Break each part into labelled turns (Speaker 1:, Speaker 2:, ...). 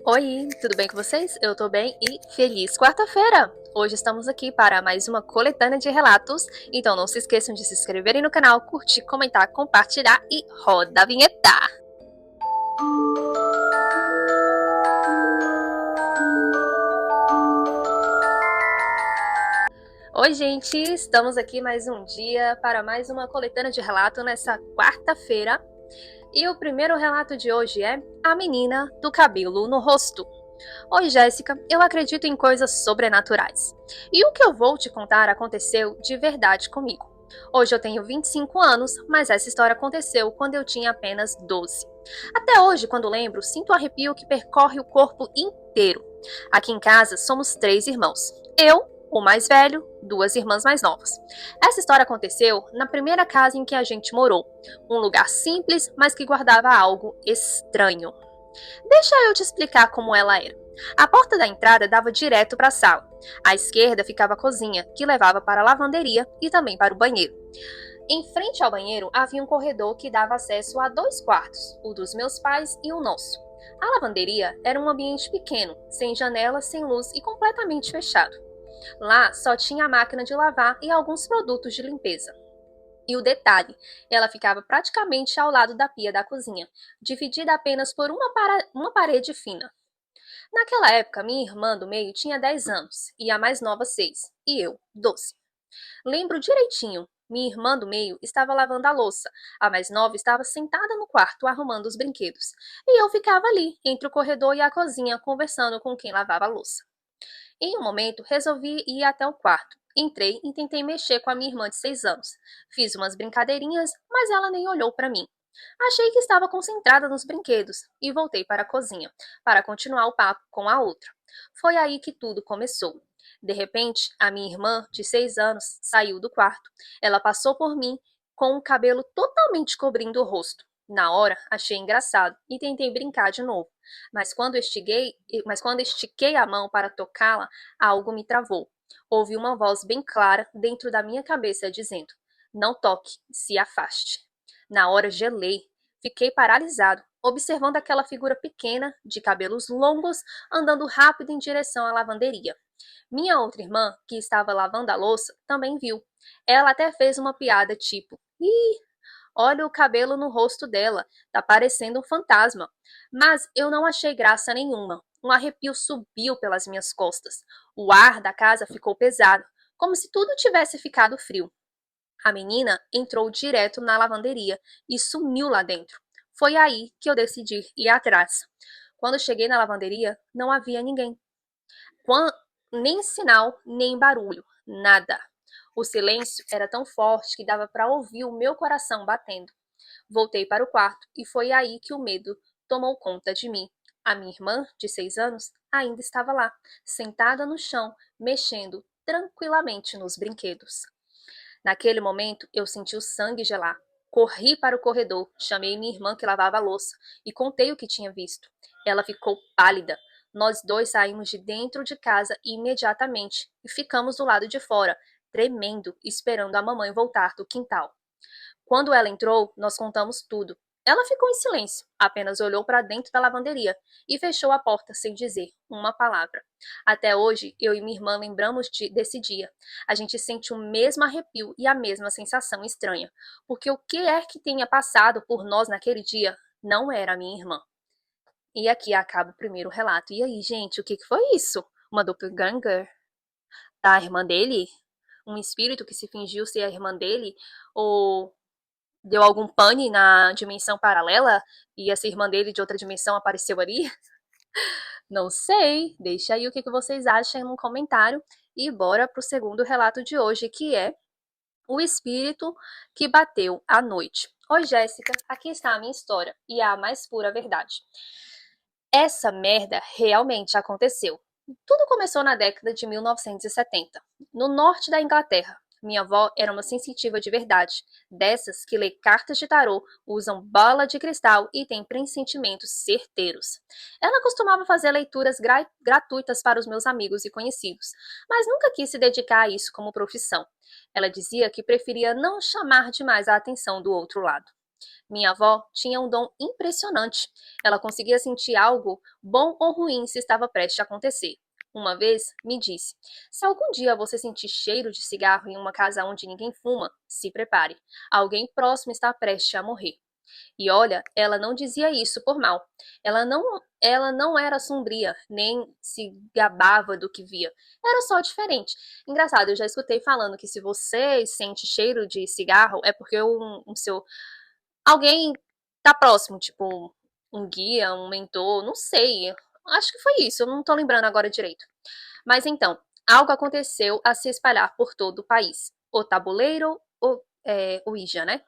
Speaker 1: Oi, tudo bem com vocês? Eu tô bem e feliz quarta-feira! Hoje estamos aqui para mais uma coletânea de relatos, então não se esqueçam de se inscreverem no canal, curtir, comentar, compartilhar e roda a vinheta! Oi, gente! Estamos aqui mais um dia para mais uma coletânea de relato nessa quarta-feira. E o primeiro relato de hoje é A Menina do Cabelo no Rosto. Oi, Jéssica, eu acredito em coisas sobrenaturais. E o que eu vou te contar aconteceu de verdade comigo. Hoje eu tenho 25 anos, mas essa história aconteceu quando eu tinha apenas 12. Até hoje, quando lembro, sinto um arrepio que percorre o corpo inteiro. Aqui em casa somos 3 irmãos. Eu, o mais velho, 2 irmãs mais novas. Essa história aconteceu na primeira casa em que a gente morou. Um lugar simples, mas que guardava algo estranho. Deixa eu te explicar como ela era. A porta da entrada dava direto para a sala. À esquerda ficava a cozinha, que levava para a lavanderia e também para o banheiro. Em frente ao banheiro havia um corredor que dava acesso a 2 quartos, o dos meus pais e o nosso. A lavanderia era um ambiente pequeno, sem janelas, sem luz e completamente fechado. Lá só tinha a máquina de lavar e alguns produtos de limpeza. E o detalhe, ela ficava praticamente ao lado da pia da cozinha, dividida apenas por uma parede fina. Naquela época, minha irmã do meio tinha 10 anos e a mais nova 6, e eu, 12. Lembro direitinho, minha irmã do meio estava lavando a louça, a mais nova estava sentada no quarto arrumando os brinquedos, e eu ficava ali, entre o corredor e a cozinha, conversando com quem lavava a louça. Em um momento, resolvi ir até o quarto. Entrei e tentei mexer com a minha irmã de 6 anos. Fiz umas brincadeirinhas, mas ela nem olhou para mim. Achei que estava concentrada nos brinquedos e voltei para a cozinha, para continuar o papo com a outra. Foi aí que tudo começou. De repente, a minha irmã, de 6 anos, saiu do quarto. Ela passou por mim com o cabelo totalmente cobrindo o rosto. Na hora, achei engraçado e tentei brincar de novo. Mas quando estiquei a mão para tocá-la, algo me travou. Ouvi uma voz bem clara dentro da minha cabeça dizendo: Não toque, se afaste. Na hora gelei, fiquei paralisado, observando aquela figura pequena, de cabelos longos, andando rápido em direção à lavanderia. Minha outra irmã, que estava lavando a louça, também viu. Ela até fez uma piada tipo: Ih, olha o cabelo no rosto dela, tá parecendo um fantasma. Mas eu não achei graça nenhuma. Um arrepio subiu pelas minhas costas. O ar da casa ficou pesado, como se tudo tivesse ficado frio. A menina entrou direto na lavanderia e sumiu lá dentro. Foi aí que eu decidi ir atrás. Quando cheguei na lavanderia, não havia ninguém. Nem sinal, nem barulho, nada. O silêncio era tão forte que dava para ouvir o meu coração batendo. Voltei para o quarto e foi aí que o medo tomou conta de mim. A minha irmã, de 6 anos, ainda estava lá, sentada no chão, mexendo tranquilamente nos brinquedos. Naquele momento, eu senti o sangue gelar. Corri para o corredor, chamei minha irmã que lavava a louça e contei o que tinha visto. Ela ficou pálida. Nós dois saímos de dentro de casa imediatamente e ficamos do lado de fora, tremendo, esperando a mamãe voltar do quintal. Quando ela entrou, nós contamos tudo. Ela ficou em silêncio, apenas olhou para dentro da lavanderia e fechou a porta sem dizer uma palavra. Até hoje, eu e minha irmã lembramos desse dia. A gente sente o mesmo arrepio e a mesma sensação estranha, porque o que é que tenha passado por nós naquele dia não era a minha irmã. E aqui acaba o primeiro relato. E aí, gente, o que foi isso? Uma doppelganger da irmã dele? Um espírito que se fingiu ser a irmã dele? Ou deu algum pane na dimensão paralela e essa irmã dele de outra dimensão apareceu ali? Não sei. Deixa aí o que vocês acham no comentário e bora pro segundo relato de hoje, que é o espírito que bateu à noite. Oi, Jéssica, aqui está a minha história e é a mais pura verdade. Essa merda realmente aconteceu. Tudo começou na década de 1970, no norte da Inglaterra. Minha avó era uma sensitiva de verdade, dessas que lê cartas de tarô, usam bola de cristal e tem pressentimentos certeiros. Ela costumava fazer leituras gratuitas para os meus amigos e conhecidos, mas nunca quis se dedicar a isso como profissão. Ela dizia que preferia não chamar demais a atenção do outro lado. Minha avó tinha um dom impressionante. Ela conseguia sentir algo bom ou ruim se estava prestes a acontecer. Uma vez me disse: se algum dia você sentir cheiro de cigarro em uma casa onde ninguém fuma, se prepare. Alguém próximo está prestes a morrer. E olha, ela não dizia isso por mal. Ela não era sombria, nem se gabava do que via. Era só diferente. Engraçado, eu já escutei falando que se você sente cheiro de cigarro, é porque alguém tá próximo, tipo um guia, um mentor, não sei. Acho que foi isso, eu não tô lembrando agora direito. Mas então, algo aconteceu a se espalhar por todo o país. O tabuleiro, o Ouija, né?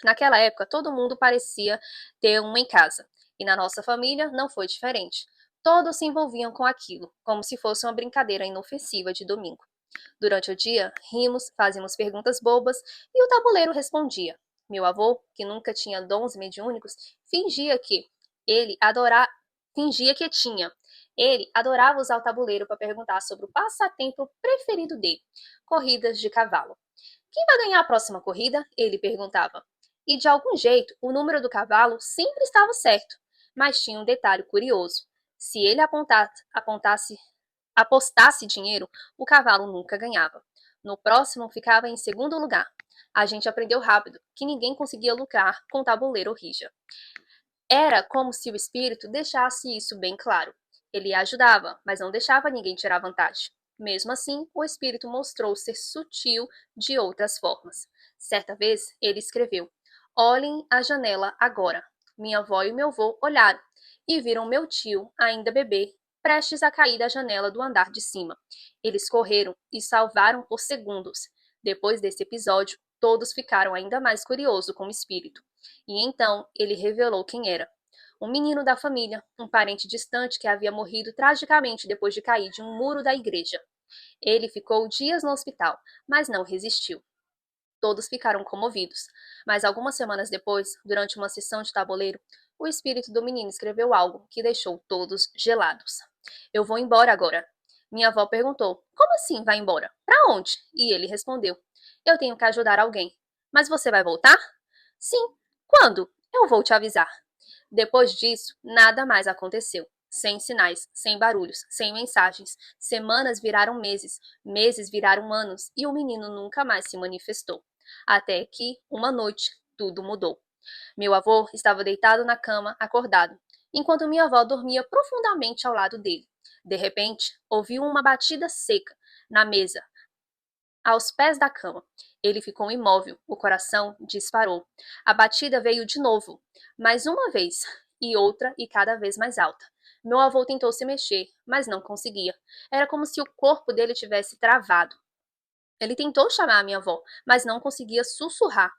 Speaker 1: Naquela época, todo mundo parecia ter uma em casa, e na nossa família não foi diferente. Todos se envolviam com aquilo, como se fosse uma brincadeira inofensiva de domingo. Durante o dia, rimos, fazíamos perguntas bobas e o tabuleiro respondia. Meu avô, que nunca tinha dons mediúnicos, fingia que ele adora... fingia que tinha. Ele adorava usar o tabuleiro para perguntar sobre o passatempo preferido dele, corridas de cavalo. Quem vai ganhar a próxima corrida? Ele perguntava. E de algum jeito, o número do cavalo sempre estava certo. Mas tinha um detalhe curioso. Se ele apostasse dinheiro, o cavalo nunca ganhava. No próximo, ficava em segundo lugar. A gente aprendeu rápido que ninguém conseguia lucrar com o tabuleiro rija. Era como se o espírito deixasse isso bem claro. Ele ajudava, mas não deixava ninguém tirar vantagem. Mesmo assim, o espírito mostrou ser sutil de outras formas. Certa vez, ele escreveu: olhem a janela agora. Minha avó e meu avô olharam e viram meu tio, ainda bebê, prestes a cair da janela do andar de cima. Eles correram e salvaram por segundos. Depois desse episódio, todos ficaram ainda mais curiosos com o espírito. E então ele revelou quem era. Um menino da família, um parente distante que havia morrido tragicamente depois de cair de um muro da igreja. Ele ficou dias no hospital, mas não resistiu. Todos ficaram comovidos. Mas algumas semanas depois, durante uma sessão de tabuleiro, o espírito do menino escreveu algo que deixou todos gelados. Eu vou embora agora. Minha avó perguntou: como assim vai embora? Para onde? E ele respondeu: eu tenho que ajudar alguém. Mas você vai voltar? Sim. Quando? Eu vou te avisar. Depois disso, nada mais aconteceu. Sem sinais, sem barulhos, sem mensagens. Semanas viraram meses, meses viraram anos e o menino nunca mais se manifestou. Até que, uma noite, tudo mudou. Meu avô estava deitado na cama, acordado, enquanto minha avó dormia profundamente ao lado dele. De repente, ouviu uma batida seca na mesa, aos pés da cama. Ele ficou imóvel, o coração disparou. A batida veio de novo, mais uma vez, e outra e cada vez mais alta. Meu avô tentou se mexer, mas não conseguia. Era como se o corpo dele tivesse travado. Ele tentou chamar a minha avó, mas não conseguia sussurrar.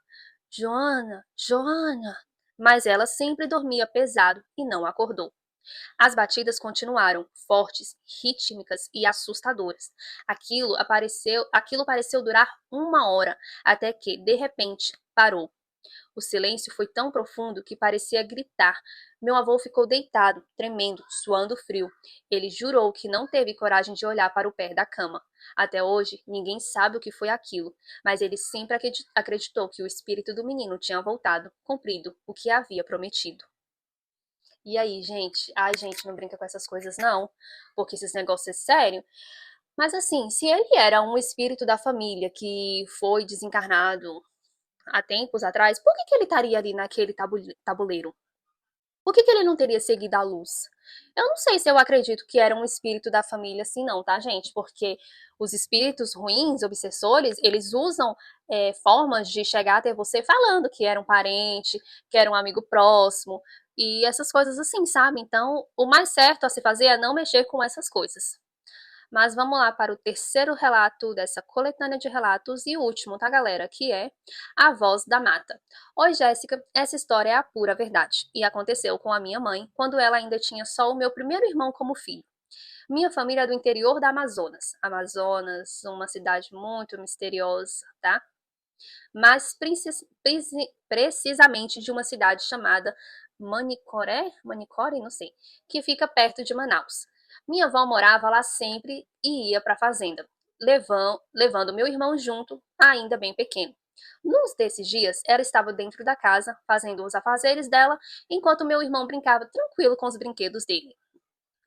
Speaker 1: Joana, Joana! Mas ela sempre dormia pesado e não acordou. As batidas continuaram, fortes, rítmicas e assustadoras. Aquilo pareceu durar uma hora, até que, de repente, parou. O silêncio foi tão profundo que parecia gritar. Meu avô ficou deitado, tremendo, suando frio. Ele jurou que não teve coragem de olhar para o pé da cama. Até hoje, ninguém sabe o que foi aquilo, mas ele sempre acreditou que o espírito do menino tinha voltado, cumprido o que havia prometido. E aí, gente? Ai, gente, não brinca com essas coisas, não, porque esses negócios é sério. Mas assim, se ele era um espírito da família que foi desencarnado há tempos atrás, por que ele estaria ali naquele tabuleiro? Por que ele não teria seguido a luz? Eu não sei se eu acredito que era um espírito da família assim, não, tá, gente? Porque os espíritos ruins, obsessores, eles usam formas de chegar até você falando que era um parente, que era um amigo próximo, e essas coisas assim, sabe? Então, o mais certo a se fazer é não mexer com essas coisas. Mas vamos lá para o terceiro relato dessa coletânea de relatos e o último, tá, galera? Que é A Voz da Mata. Oi, Jéssica, essa história é a pura verdade e aconteceu com a minha mãe quando ela ainda tinha só o meu primeiro irmão como filho. Minha família é do interior da Amazonas. Amazonas, uma cidade muito misteriosa, tá? Mas precisamente de uma cidade chamada Manicoré, não sei, que fica perto de Manaus. Minha avó morava lá sempre e ia para a fazenda, levando meu irmão junto, ainda bem pequeno. Num desses dias, ela estava dentro da casa, fazendo os afazeres dela, enquanto meu irmão brincava tranquilo com os brinquedos dele.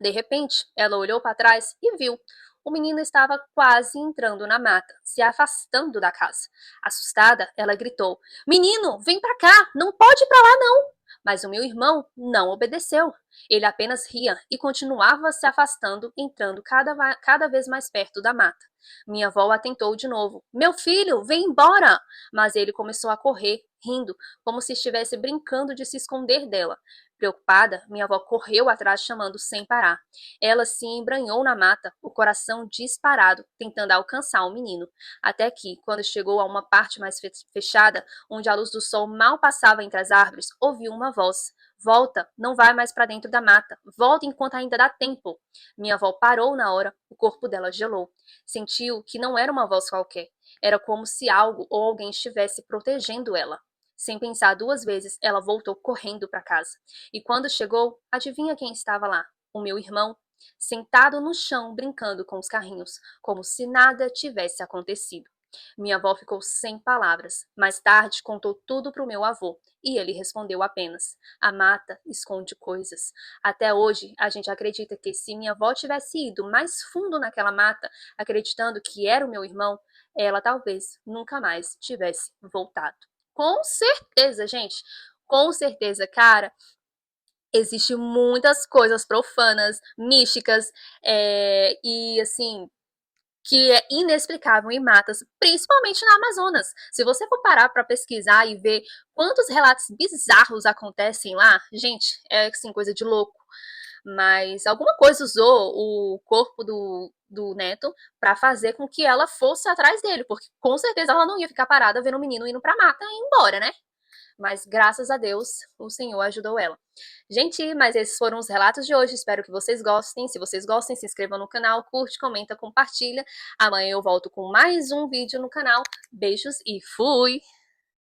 Speaker 1: De repente, ela olhou para trás e viu. O menino estava quase entrando na mata, se afastando da casa. Assustada, ela gritou: Menino, vem para cá! Não pode ir para lá, não! Mas o meu irmão não obedeceu. Ele apenas ria e continuava se afastando, entrando cada vez mais perto da mata. Minha avó atentou de novo: Meu filho, vem embora! Mas ele começou a correr, rindo, como se estivesse brincando de se esconder dela. Preocupada, minha avó correu atrás chamando sem parar. Ela se embranhou na mata, o coração disparado, tentando alcançar o menino. Até que, quando chegou a uma parte mais fechada, onde a luz do sol mal passava entre as árvores, ouviu uma voz. Volta, não vai mais para dentro da mata. Volta enquanto ainda dá tempo. Minha avó parou na hora, o corpo dela gelou. Sentiu que não era uma voz qualquer. Era como se algo ou alguém estivesse protegendo ela. Sem pensar duas vezes, ela voltou correndo para casa. E quando chegou, adivinha quem estava lá? O meu irmão, sentado no chão brincando com os carrinhos, como se nada tivesse acontecido. Minha avó ficou sem palavras. Mais tarde contou tudo para o meu avô e ele respondeu apenas: A mata esconde coisas. Até hoje, a gente acredita que se minha avó tivesse ido mais fundo naquela mata, acreditando que era o meu irmão, ela talvez nunca mais tivesse voltado. Com certeza, gente. Com certeza, cara. Existem muitas coisas profanas, místicas, e assim, que é inexplicável em matas, principalmente na Amazonas. Se você for parar para pesquisar e ver quantos relatos bizarros acontecem lá, gente, é assim, coisa de louco. Mas alguma coisa usou o corpo do neto para fazer com que ela fosse atrás dele, porque com certeza ela não ia ficar parada vendo o menino indo pra mata e ir embora, né? Mas graças a Deus o Senhor ajudou ela. Gente, mas esses foram os relatos de hoje. Espero que vocês gostem. Se vocês gostem, se inscreva no canal, curte, comenta, compartilha. Amanhã eu volto com mais um vídeo no canal. Beijos e fui!